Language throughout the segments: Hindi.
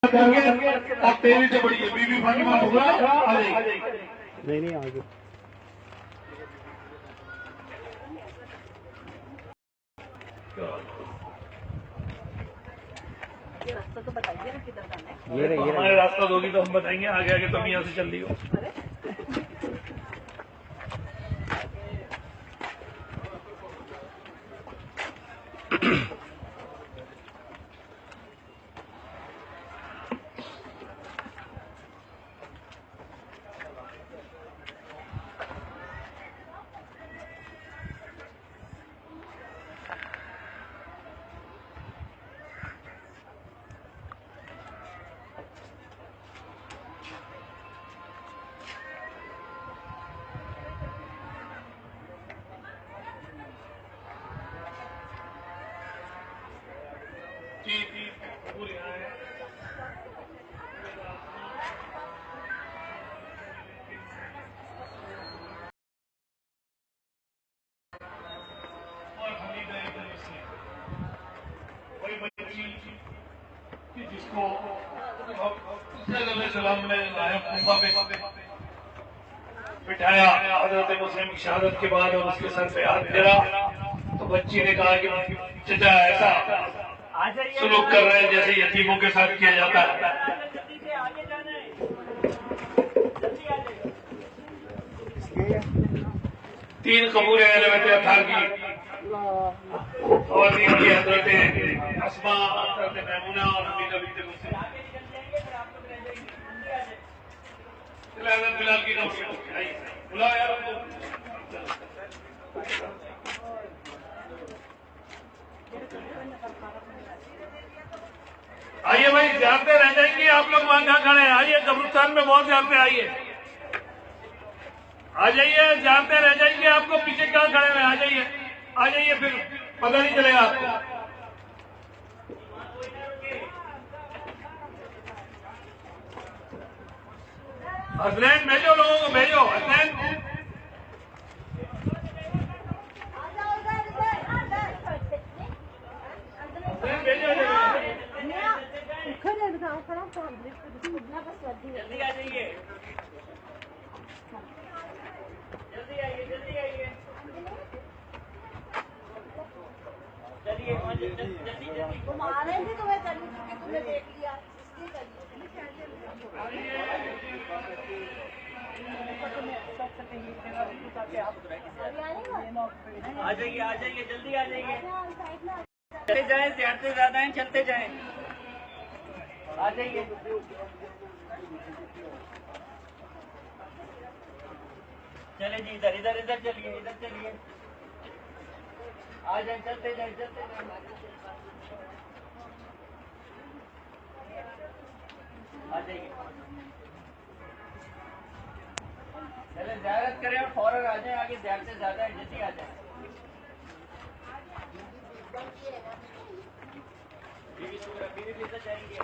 और तेरी से बड़ी है बीबी फातिमा टुकड़ा आ जाएगी। नहीं आगे रास्ता तो बताइए ना किधर जाना है। ये हमारे रास्ता दोगी तो हम बताएंगे, आगे आगे तुम यहाँ से चल रही हो। जिसको सलाम में बिठाया हजरत मुस्लिम की शहादत के बाद और उसके सर पे हाथ फेरा तो बच्ची ने कहा कि चचा ऐसा सुलूक कर रहे हैं जैसे यतीमों के साथ किया जाता है। तीन कबूर अथार की और की हजरत अस्मा, हजरत मैमुना और बिलाल की बुलाओ यार आइए भाई, ज़ियारतें रह जाएंगी। आप लोग वहां कहाँ खड़े हैं? आइए कब्रिस्तान में बहुत ज़ियारतें, आइए आ जाइए, ज़ियारतें रह जाएंगी। आपको पीछे कहाँ खड़े हुए? आ जाइए फिर पता नहीं चलेगा आपको। हसनैन भेजो, लोगों को भेजो। हसनैन भेजो, जल्दी आ जाइए, जल्दी आइए, जल्दी आइए, चलिए जल्दी घुमा रहे थे तुम्हें करनी, क्योंकि तुमने देख लिया आ जाइए जल्दी आ जाइए, चलते जाएं, ज़्यादा ज्यादा हैं, चलते जाएं, आ जाइए। चले जी, इधर चलिए, आ जाए, चलते जाए, आ जाइए, चले ज़ियारत करें और फौरन आ जाए, आगे ज़्यादा से ज़्यादा है, जल्दी आ जाए। बीवी से जाएंगे।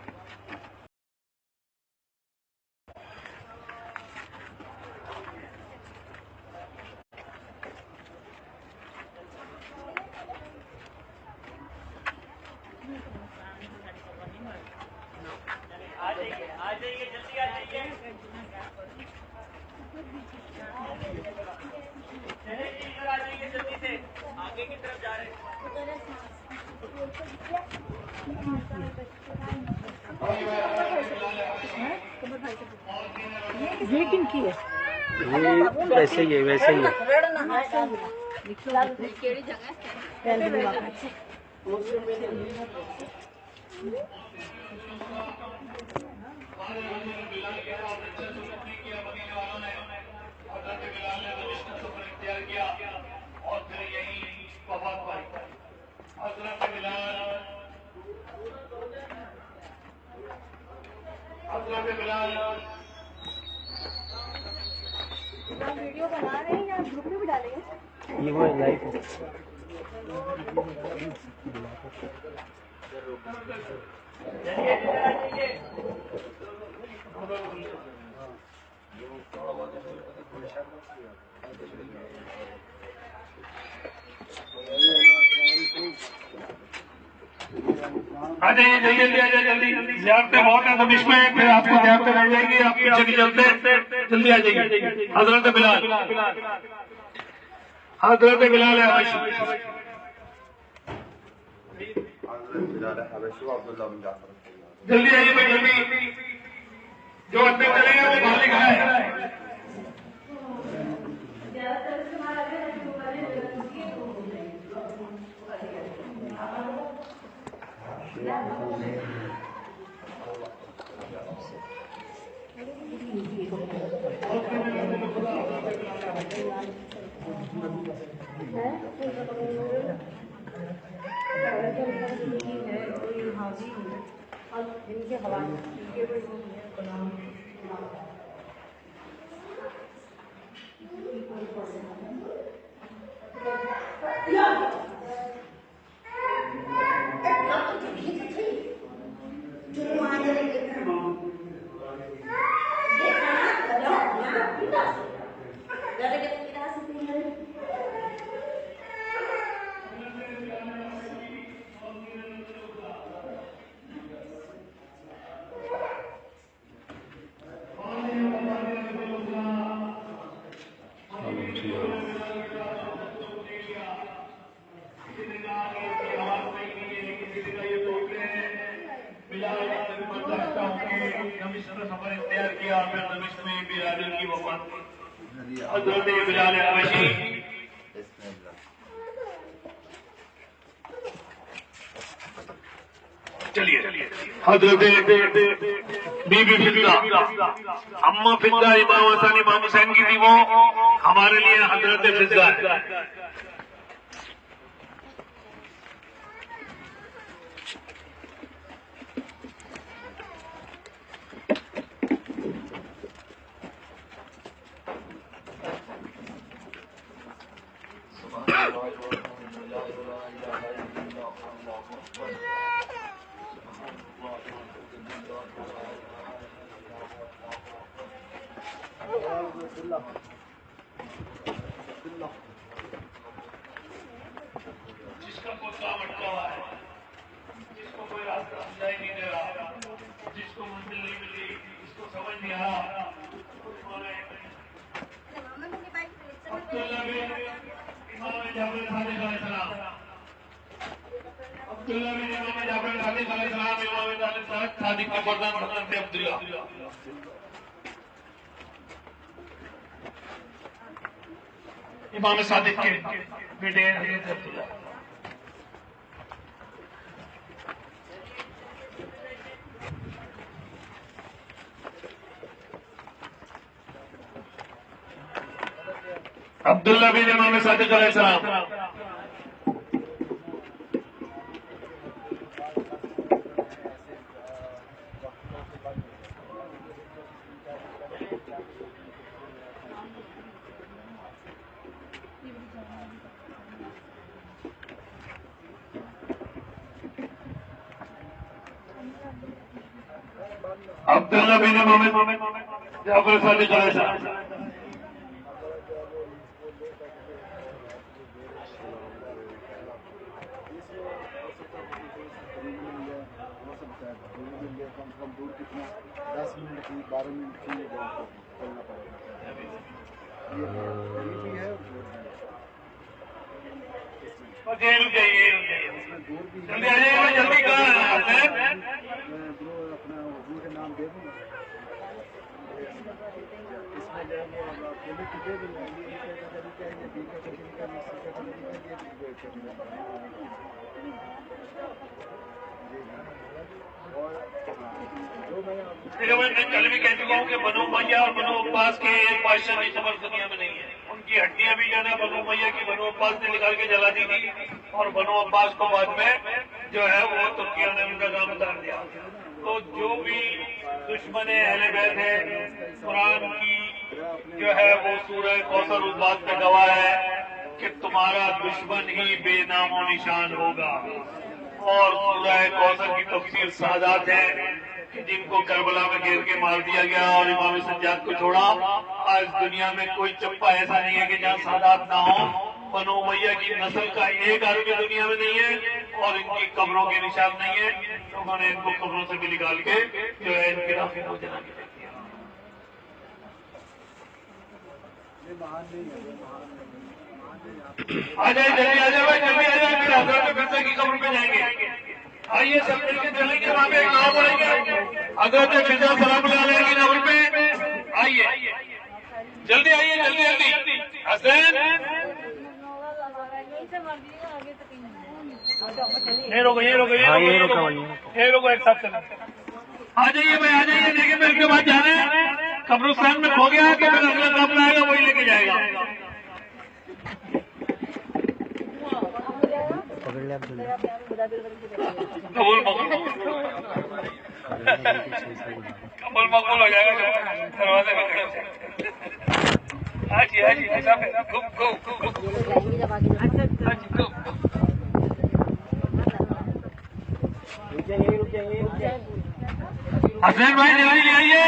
आ जाइए, जल्दी आ जाइए, चले जी, इधर आ जाइए जल्दी से, आगे की तरफ जा रहे हैं। ये किनकी है? ये वैसे ही है, वैसे ही है। और फिर यही वफात पाई। हजरत बिलाल वीडियो बना रहे हैं या ग्रुप में भी डालेंगे? ये वो लाइव है। चलिए आ जाइए जल्दी आ जाइए जल्दी। ज़ियारतें बहुत है दमिश्क में, फिर आपको ज़ियारतें रह जाएगी, आप पीछे नहीं चलते। जल्दी आ जाइए। हजरत बिलाल, हजरत बिलाल हबशी, जल्दी आइए भाई जल्दी। जो अंदर चलेगा वो बाहर लिखा है। इनके हवाले इनके हजरत बिलाल हबशी, चलिए हजरत बीबी फिदा, अम्मा फिदा इमाम हसन इमाम हुसैन की थी, वो हमारे लिए हजरत फिदा है। जिसका कोई काम अटका हुआ है, जिसको कोई रास्ता समझाई नहीं दे रहा, जिसको मंजिल नहीं मिली, जिसको समझ नहीं आ रहा, अब्दुल्ला बिन इमाम जाफर सादिक अलैहिस्सलाम, अब्दुल्ला बिन इमाम जाफर सादिक अलैहिस्सलाम, इमाम सादिक के फरजंद हजरत अब्दुल्ला, इमाम सादिक के बेटे हजरत अब्दुल्ला। अब्दुल्ला बिन इमाम सादिक अलैहिस्सलाम, अब्दुल्ला बिन इमाम जाफर सादिक अलैहिस्सलाम, दूर कितना 10 मिनट की 12 मिनट की चलना पड़ेगा। ये भी है जल्दी आ जाइए, जल्दी कहाँ ब्रो अपना वजू के नाम दे दूँ इसमें जो है वो पुलिस दे दूँगा। मैं कल भी कह चुका हूँ कि बनो मैया और बनो अब्बास के एक बादशाह की खबर दुनिया में नहीं है। उनकी हड्डियां भी जो है बनो मैया की बनो अब्बास ने निकाल के जला दी थी, और बनो अब्बास को बाद में जो है वो तुर्किया ने उनका काम उतार दिया। तो जो भी दुश्मन अहले बैत है, कुरान की जो है वो सूरह कौसर उस बात का गवाह है कि तुम्हारा दुश्मन ही बेनामो निशान होगा। और सूरह कौसर की तफसीर सादात है कि जिनको करबला में घेर के मार दिया गया और इमाम सज्जाद को छोड़ा। आज दुनिया में कोई चप्पा ऐसा नहीं है कि जहाँ सादात ना हो, मनो मैया की नस्ल का एक आदमी दुनिया में नहीं है और इनकी कब्रों के निशान नहीं है। लोगों ने इनको कब्रों से भी निकाल के जो है इनके रास्ते को जना के रख दिया। आ जाए जल्दी आ जाए भाई, जल्दी आ जाए, फिर हजरत फिजा की कब्र पे जाएंगे। आइए सब मिलकर चलेंगे, वहां पे एक नाव पड़ेंगे, हजरत फिजा सलाम की कब्र पे। आइए जल्दी आइए, जल्दी जल्दी। हसन ये रोको ये रोको ये रोको एक साथ चलो। आ जाइए भाई आ जाइए, लेकिन फिर के बाद जाना है कब्रिस्तान में खो गया कि फिर अगला काफिला आएगा वही लेके जाएगा। पकड़ ले अब्दुल्ला। कबूल मकबूल हो जाएगा दरवाजे में खड़े हो। हाजी हाजी हसन भाई जल्दी आइए।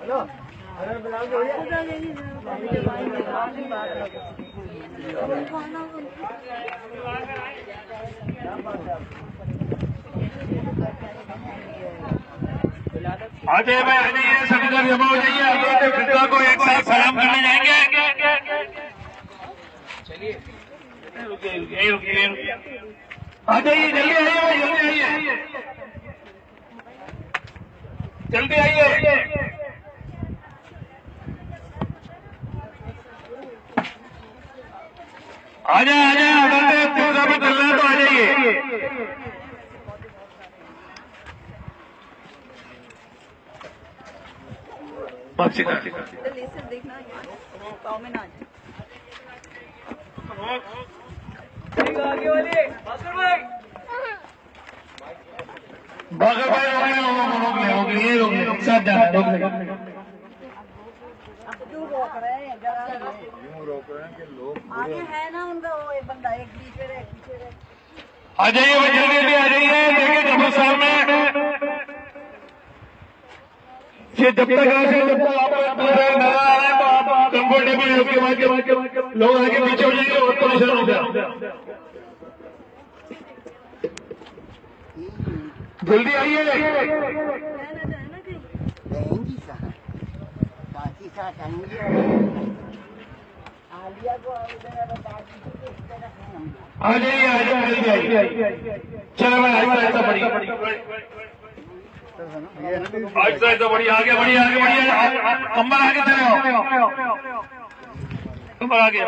हेलो अरे बिलाल जो आ जाइए भाई आ जाइए, सभी लोग जमा हो जाइए। हजरत फिजा को एक साथ सलाम करने जाएंगे। चलिए रुकिए आ जाइए, जल्दी आइए भाई, जल्दी आइए। आ जाए हजरत फिजा में चलना है तो आ जाइए। देखना पाँव में ना बागर भाई रोक ले साथ जाना रोक ले। क्यों रोक रहे हैं? यूं रोक रहे हैं कि लोग आगे है ना उनका वो एक बंदा, एक पीछे रहे पीछे रहे। आ जाइए भाई जल्दी जल्दी आ जाइए। देखिए कब्रिस्तान में ये जब तक आपको नजर आ रहा है तो आप कंफर्टेबल है, उसके बाद लोग आगे पीछे हो जाएंगे और परेशान हो जाए। जल्दी आइए। बहनजी साहब काकी साथ आएंगे। आलिया को आ जाइए जल्दी आइए। चलो भाई ऐसा बढ़िया ऐसा बढ़िया आगे कंबल आगे चले आओ, कंबल आगे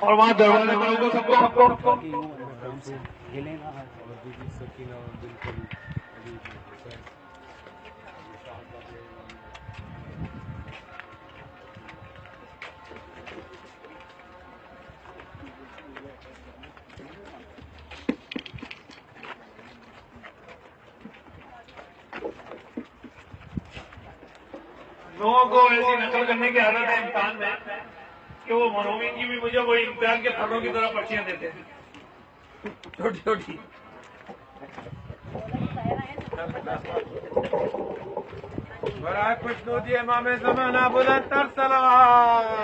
और वहाँ दरवाजे खोलो सबको। हिले ना सकीना बिल्कुल। लोगों को ऐसी नकल करने की आदत है इम्तिहान में कि वो मनोमीन की भी मुझे वही इम्तिहान के फलों की तरह पर्चियां देते हैं छोटी छोटी। खुशनूदी इमाम ज़माना बुलंदतर सलाम।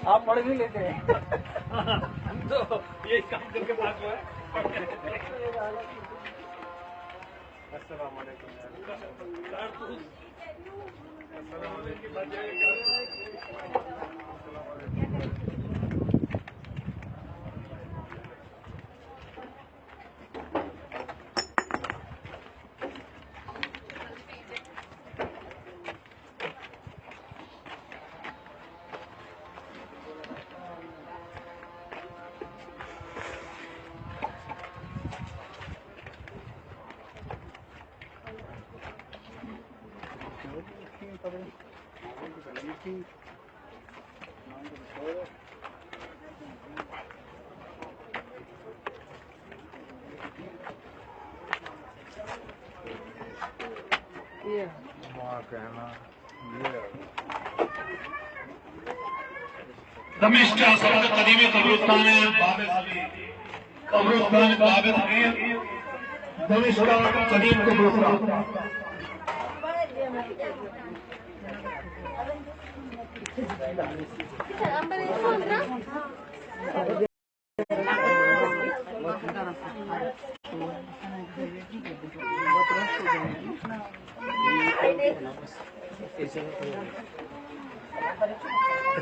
आप पढ़ भी लेते हैं। तो ये काम करके बात हुआ है। अस्सलाम वालेकुम। दमिश्क का सबसे कदीमी कब्रिस्तान है कब्रिस्तान बाब सगीर दमिश्क का कदीम कब्रिस्तान।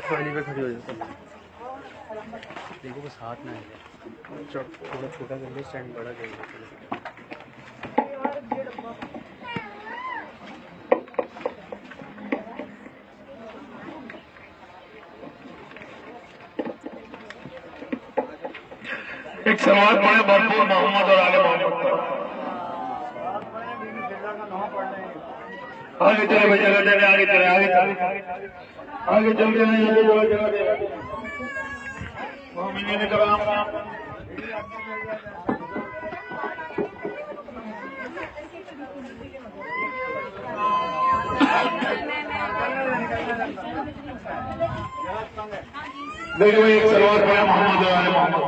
पानी पे खड़ी हो जाता देखो बस हाथ ना है थोड़ा छोटा कर ले स्टैंड बड़ा कर ले। एक सवाल पड़े भरपूर मोहम्मद और आले मोहम्मद पर। आगे चले भाई जगह चले आगे चले आगे चले आगे चलते हैं जगह जगह मोमिनीन कराम देखो एक सलवार पड़ा मोहम्मद और आले मोहम्मद।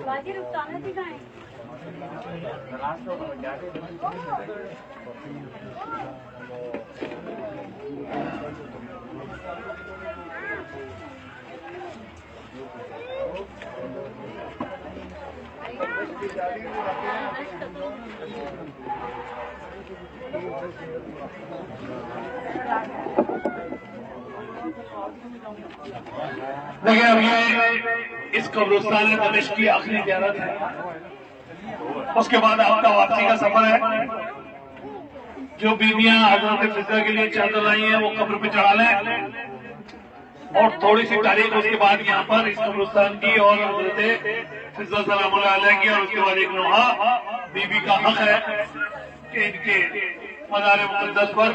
बाजी रुकताना दिखाएं। देखिए अब ये इस कब्रिस्तान में दमिश्क की आखिरी ज़ियारत है। उसके बाद आपका वापसी का सफर है। जो बीवियां हजरत फिजा के लिए चादर लाई हैं वो कब्र पे चढ़ा लें और थोड़ी सी तारीख उसके बाद यहाँ पर इस कब्रिस्तान की और हजरत फिजा सलामुल्लाह अलैह की और उसके बाद एक नोहा बीबी का हक है कि इनके मज़ार मुक़द्दस पर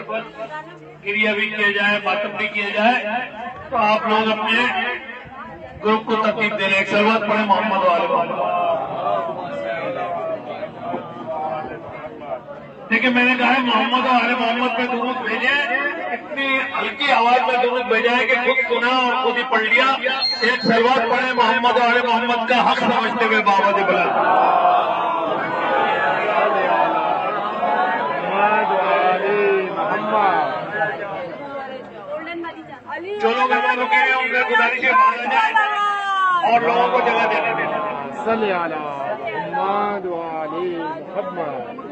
क्रिया भी किया जाए मातम भी किया जाए। तो आप लोग अपने ग्रुप को तरतीब दे रहे। एक सलवात पढ़े मोहम्मद वाले मोहम्मद। देखिए मैंने कहा है मोहम्मद और आले मोहम्मद पे दुरूद भेजे। इतनी हल्की आवाज में दुरूद भेजा है कि खुद सुना और खुद ही पढ़ लिया। एक सलवात पढ़े मोहम्मद और आले मोहम्मद का हक समझते हुए बाबा जी बुला। जो लोग हमें रुके हैं उनसे गुजारिश है बाहर आ जाए और लोगों को जगह देने देना। सल्ले अला मुहम्मद व आले मुहम्मद।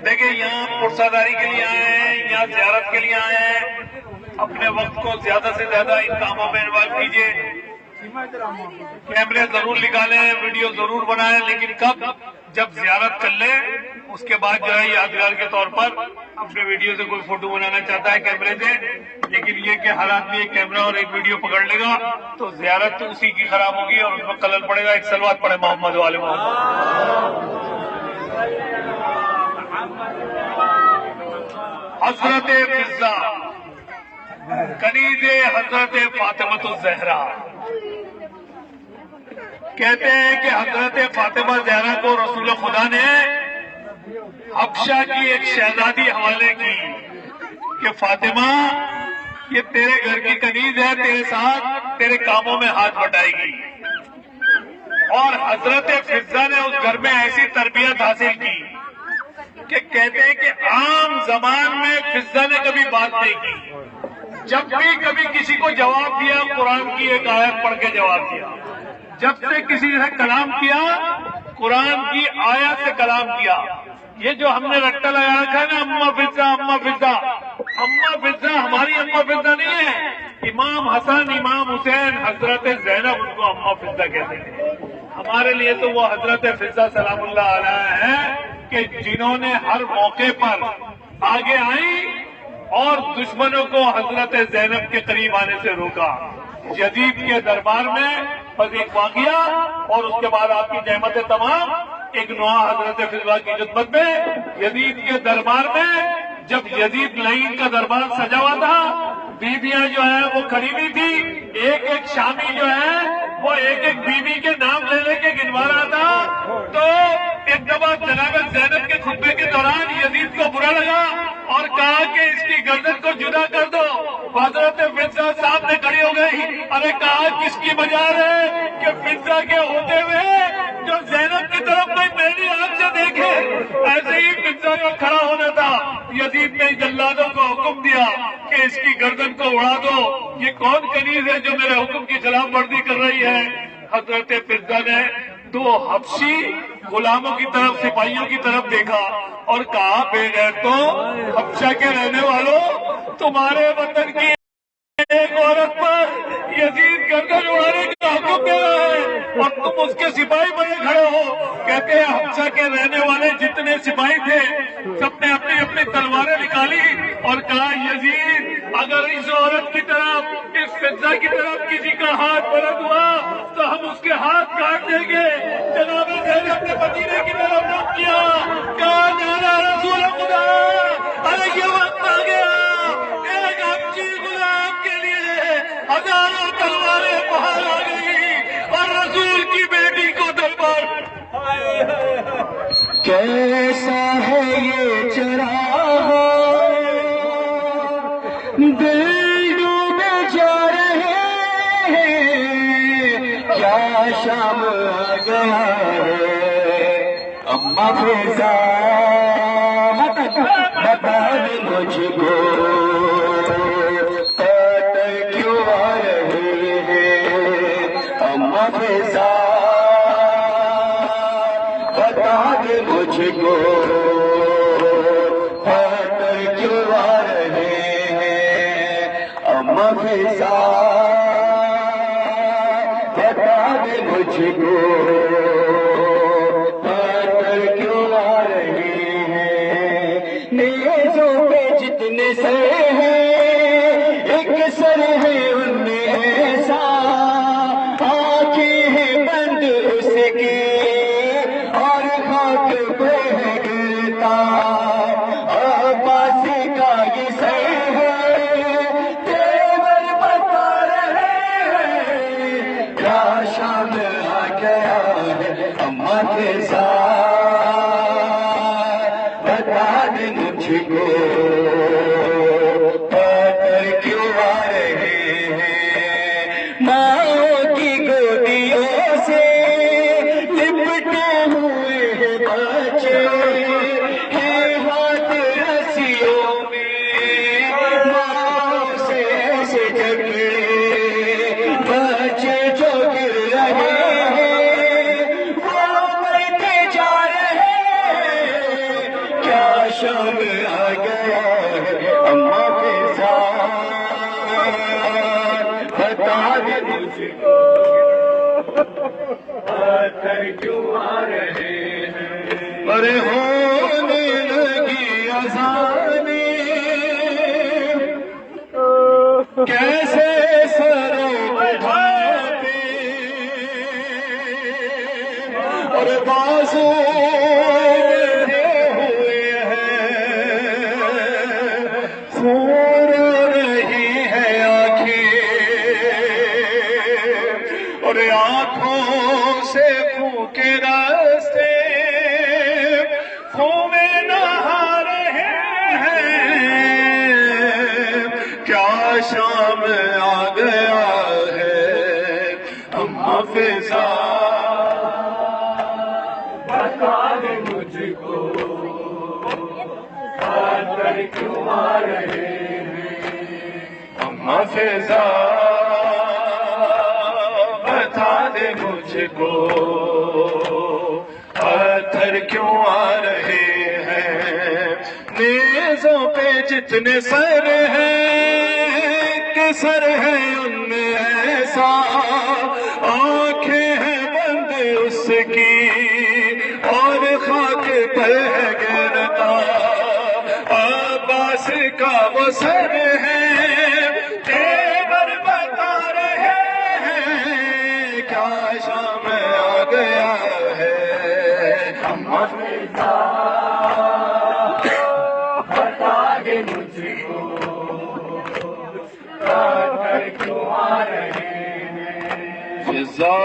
देखिए यहाँ पुरसादारी के लिए आए हैं, यहाँ ज़ियारत के लिए आए हैं। अपने वक्त को ज्यादा से ज्यादा इन कामों में इन्वॉल्व कीजिए। कैमरे जरूर निकालें, वीडियो जरूर बनाएं, लेकिन कब जब ज़ियारत कर ले उसके बाद जो है यादगार के तौर पर अपने वीडियो से कोई फोटो बनाना चाहता है कैमरे से, लेकिन ये कि हर आदमी एक कैमरा और एक वीडियो पकड़ लेगा तो ज़ियारत तो उसी की खराब होगी और उसमें कलर पड़ेगा। एक सलवात पड़े मोहम्मद वाले मोहम्मद। हजरत फिजा कनीज़े हजरत फातिमा ज़हरा कहते हैं कि हजरत फातिमा ज़हरा को रसूल खुदा ने हबशा की एक शहजादी हवाले की कि फातिमा ये तेरे घर की कनीज है, तेरे साथ तेरे कामों में हाथ बटाएगी। और हजरत फिजा ने उस घर में ऐसी तरबियत हासिल की कि कहते हैं कि आम जबान में फिजा ने कभी बात नहीं की। जब भी कभी किसी को जवाब दिया, कुरान की एक आयत पढ़ के जवाब दिया। जब से किसी ने कलाम किया, कुरान की आयत से कलाम किया। ये जो हमने रट्टा लगा रखा है ना, अम्मा फिजा, अम्मा फिजा, अम्मा फिजा हमारी अम्मा फिजा नहीं है। इमाम हसन, इमाम हुसैन, हजरत जैनब उनको अम्मा फिजा कहते हैं। हमारे लिए तो वो हजरत फिजा सलामुल्लाह अलैहा है कि जिन्होंने हर मौके पर आगे आई और दुश्मनों को हजरत जैनब के करीब आने से रोका। यजीद के दरबार में बस एक वाकया और उसके बाद आपकी जहमतें तमाम। एक नुआ हजरत फिजा की खिदमत में यजीद के दरबार में, जब यजीद लईन का दरबार सजा हुआ था, बीबियां जो है वो खड़ी हुई थी। एक एक शामी जो है वो एक एक बीबी के नाम ले लेके गिनवा रहा था। तो एक दफा जनाब जैनब के खुतबे के दौरान यजीद को बुरा लगा और कहा कि इसकी गर्दन को जुदा कर दो। हजरत फिजा साहब ने खड़ी हो गई। अरे कहा किसकी मजाल है कि फिजा के होते हुए जो जैनब की तरफ कोई मेरी आंख से देखे। ऐसे ही फिजा को खड़ा होना था। यजीद ने जल्लादों को हुक्म दिया कि इसकी गर्दन को उड़ा दो। ये कौन कनीज है जो मेरे हुक्म की खिलाफ वर्जी कर रही है? हजरत फिजा ने दो हबशी गुलामों की तरफ, सिपाहियों की तरफ देखा और कहा, बेगैर तो हबशा के रहने वालों, तुम्हारे वतन की एक औरत पर यजीद गर्दन उड़ाने का हुक्म दे रहा है और तुम उसके सिपाही बने खड़े हो। कहते हैं हबशा के रहने वाले जितने सिपाही थे सबने अपनी अपनी तलवारें निकाली और कहा, यजीद अगर इस औरत की तरफ, इस फिजा की तरफ किसी का हाथ बुलंद हुआ तो हम उसके हाथ काट देंगे। जनाब जैनब ने मदीने की तरफ रुख किया, कहा, नारा रसूल खुदा, अरे ये वक्त आ गया, एक हबशी गुलाम के लिए हजारों तलवारें बाहर आ गई और रसूल की बेटी को तलवार। कैसा है ये चराहा, दिल डूबे जा रहे हैं, क्या शाम आ गया है। अम्मा फिजा बता दे मुझको, कातर क्यों आ रहे हैं। अम्मा फिजा बता दे मुझको, कातर क्यों आ रहे हैं। अम्मा फिजा बता दे मुझको, कातर क्यों आ रहे हैं। नेज़ों पे जितने सर हैं, एक सर है उनमें ऐसा, आंखें हैं बंद उसकी और खाक पे है गिरता। अब्बासी का ये सर है, तेवर बता रहे हैं, क्या शाम आ गया है। अम्मा के साथ बता दे मुझको, कातर क्यों आ रहे हैं। माँ की गोदियों से लिपटे हुए हैं बच्चे, हैं हाथ रस्सियों में, माँ से ऐसे जकड़े बच्चे जो गिर रहे हैं, वो मरते जा रहे हैं, क्या शाम आ गया है। अम्मा के साथ बता दे मुझको, कातर क्यों आ रहे हैं। अरे होने लगी अज़ाने, कैसे सरों पे ढाते और बाजू मेरे हुए हैं, फूल रही है आंखें और आंखों से फूके रास्ते, फूमे नहा रहे हैं, क्या शाम आ गया है। अम्मा फिजा बता दे मुझको, कातर क्यों आ रहे हैं। फिजा बता दे मुझको पत्थर क्यों आ रहे हैं नेज़ों पे जितने सर हैं कि सर है उनमें ऐसा आंखें हैं बंद उसकी और खाक पर है गिरता अब्बास का वो सर है तेवर बता रहे हैं क्या शाम आ गया है बता दे मुझको क्यों आ रहे हैं फिजा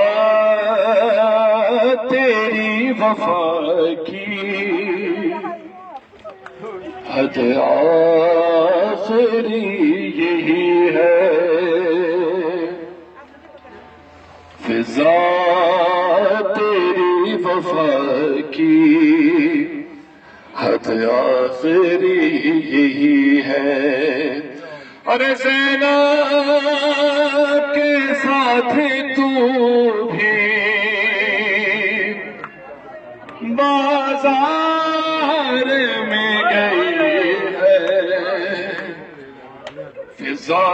तेरी वफा की हद आखिरी यही है फिजा तेरी वफा की हद आखिरी यही है अरे सेना के साथ तू भी बाजार में गई है फिजा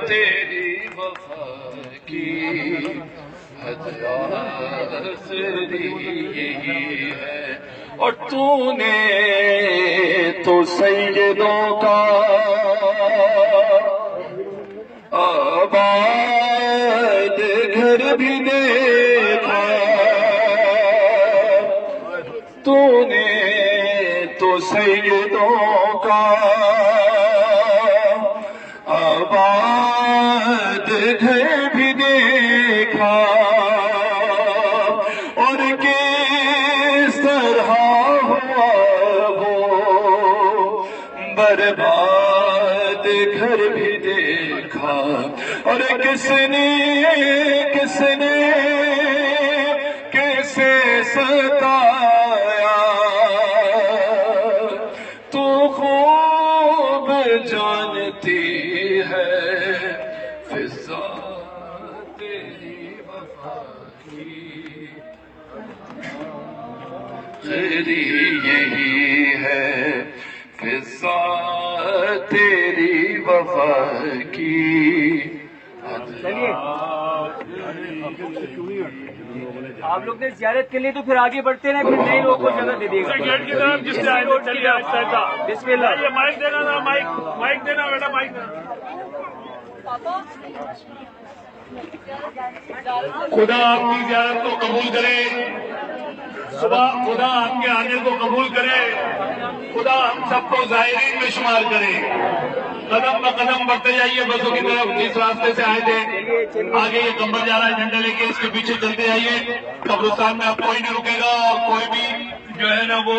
तेरी वफा की हद आखिरी यही है और तूने तो सैयदों का आबाद घर भी देखा तूने तो सैयदों का आबाद घर भी देखा और किस तरह हुआ वो बर्बाद घर भी देखा और किसने कैसे सताया तू खूब जानती है फिजा तेरी वफा की तेरी यही है फिजा तेरी वफा की आप लोग ने ज़ियारत के लिए तो फिर आगे बढ़ते रहे फिर नए लोगों को जगह दे देगा गेट की तरफ जिससे आए थे चलिए बिस्मिल्लाह ये माइक देना ना माइक देना बेटा माइक देना खुदा आपकी ज़ियारत को कबूल करे खुदा आपके आने को कबूल करे खुदा हम सबको ज़ायरीन में शुमार करे कदम ब कदम बढ़ते जाइए बसों की तरफ जिस रास्ते से आए थे आगे ये कंबर जा रहा है झंडा लेके इसके पीछे चलते जाइए कब्रिस्तान में अब कोई नहीं रुकेगा और कोई भी जो है ना वो